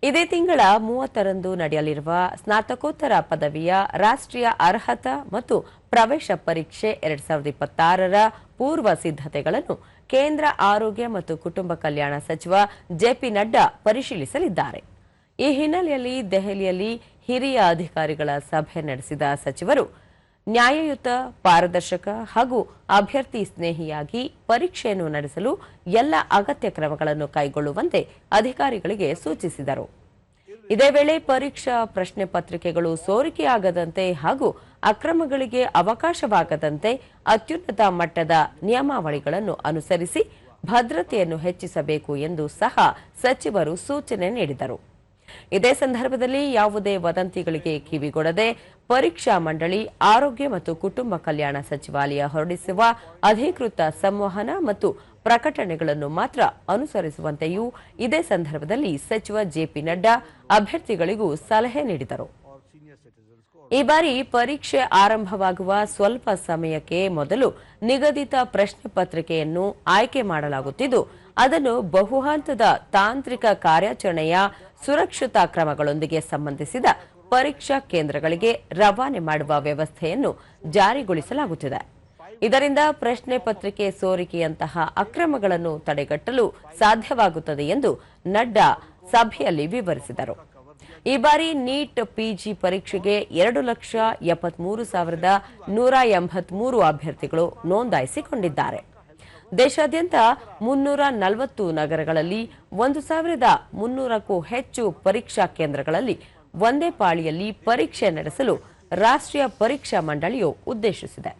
ಇದೇ ತಿಂಗಳ 30ರಂದು ನಡೆಯಲಿರುವ ಸ್ನಾತಕೋತ್ತರ ಪದವಿಯ ರಾಷ್ಟ್ರೀಯ ಅರ್ಹತಾ ಮತ್ತು ಪ್ರವೇಶ ಪರೀಕ್ಷೆ 2026ರ ಪೂರ್ವ ಸಿದ್ಧತೆಗಳನ್ನು ಕೇಂದ್ರ ಆರೋಗ್ಯ ಮತ್ತು ಕುಟುಂಬ ಕಲ್ಯಾಣ ಸಚಿವ ಜೆಪಿ ನಡ್ಡಾ ಪರಿಶೀಲಿಸಲಿದ್ದಾರೆ. ಈ ಹಿನ್ನೆಲೆಯಲ್ಲಿ ದೆಹಲಿಯಲ್ಲಿ ಹಿರಿಯ ಅಧಿಕಾರಿಗಳ ಸಭೆ ನಡೆಸಿದ ಸಚಿವರು ನ್ಯಾಯಯುತ, ಪಾರದರ್ಶಕ ಹಾಗೂ ಅಭ್ಯರ್ಥಿ ಸ್ನೇಹಿಯಾಗಿ ಪರೀಕ್ಷೆಯನ್ನು ನಡೆಸಲು ಎಲ್ಲ ಅಗತ್ಯ ಕ್ರಮಗಳನ್ನು ಕೈಗೊಳ್ಳುವಂತೆ ಅಧಿಕಾರಿಗಳಿಗೆ ಸೂಚಿಸಿದರು. ಇದೇ ವೇಳೆ ಪರೀಕ್ಷಾ ಪ್ರಶ್ನೆ ಪತ್ರಿಕೆಗಳು ಸೋರಿಕೆಯಾಗದಂತೆ ಹಾಗೂ ಅಕ್ರಮಗಳಿಗೆ ಅವಕಾಶವಾಗದಂತೆ ಅತ್ಯುನ್ನತ ಮಟ್ಟದ ನಿಯಮಾವಳಿಗಳನ್ನು ಅನುಸರಿಸಿ ಭದ್ರತೆಯನ್ನು ಹೆಚ್ಚಿಸಬೇಕು ಎಂದು ಸಹ ಸಚಿವರು ಸೂಚನೆ ನೀಡಿದರು. ಇದೇ ಸಂದರ್ಭದಲ್ಲಿ ಯಾವುದೇ ವದಂತಿಗಳಿಗೆ ಕಿವಿಗೊಡದೆ ಪರೀಕ್ಷಾ ಮಂಡಳಿ, ಆರೋಗ್ಯ ಮತ್ತು ಕುಟುಂಬ ಕಲ್ಯಾಣ ಸಚಿವಾಲಯ ಹೊರಡಿಸುವ ಅಧಿಕೃತ ಸಂವಹನ ಮತ್ತು ಪ್ರಕಟಣೆಗಳನ್ನು ಮಾತ್ರ ಅನುಸರಿಸುವಂತೆಯೂ ಇದೇ ಸಂದರ್ಭದಲ್ಲಿ ಸಚಿವ ಜೆಪಿ ನಡ್ಡಾ ಅಭ್ಯರ್ಥಿಗಳಿಗೂ ಸಲಹೆ ನೀಡಿದರು. ಈ ಬಾರಿ ಪರೀಕ್ಷೆ ಆರಂಭವಾಗುವ ಸ್ವಲ್ಪ ಸಮಯಕ್ಕೆ ಮೊದಲು ನಿಗದಿತ ಪ್ರಶ್ನೆ ಪತ್ರಿಕೆಯನ್ನು ಆಯ್ಕೆ ಮಾಡಲಾಗುತ್ತಿದ್ದು, ಅದನ್ನು ಬಹುಹಂತದ ತಾಂತ್ರಿಕ ಕಾರ್ಯಾಚರಣೆಯ ಸುರಕ್ಷತಾ ಕ್ರಮಗಳೊಂದಿಗೆ ಸಂಬಂಧಿಸಿದ ಪರೀಕ್ಷಾ ಕೇಂದ್ರಗಳಿಗೆ ರವಾನೆ ಮಾಡುವ ವ್ಯವಸ್ಥೆಯನ್ನು ಜಾರಿಗೊಳಿಸಲಾಗುತ್ತಿದೆ. ಇದರಿಂದ ಪ್ರಶ್ನೆ ಪತ್ರಿಕೆ ಸೋರಿಕೆಯಂತಹ ಅಕ್ರಮಗಳನ್ನು ತಡೆಗಟ್ಟಲು ಸಾಧ್ಯವಾಗುತ್ತದೆ ಎಂದು ನಡ್ಡಾ ಸಭೆಯಲ್ಲಿ ವಿವರಿಸಿದರು. ಈ ಬಾರಿ ನೀಟ್ ಪಿಜಿ ಪರೀಕ್ಷೆಗೆ 2,73,183 ಅಭ್ಯರ್ಥಿಗಳು ನೋಂದಾಯಿಸಿಕೊಂಡಿದ್ದಾರೆ. ದೇಶಾದ್ಯಂತ 340 ನಗರಗಳಲ್ಲಿ 1,300ಕ್ಕೂ ಹೆಚ್ಚು ಪರೀಕ್ಷಾ ಕೇಂದ್ರಗಳಲ್ಲಿ ಒಂದೇ ಪಾಳಿಯಲ್ಲಿ ಪರೀಕ್ಷೆ ನಡೆಸಲು ರಾಷ್ಟ್ರೀಯ ಪರೀಕ್ಷಾ ಮಂಡಳಿಯು ಉದ್ದೇಶಿಸಿದೆ.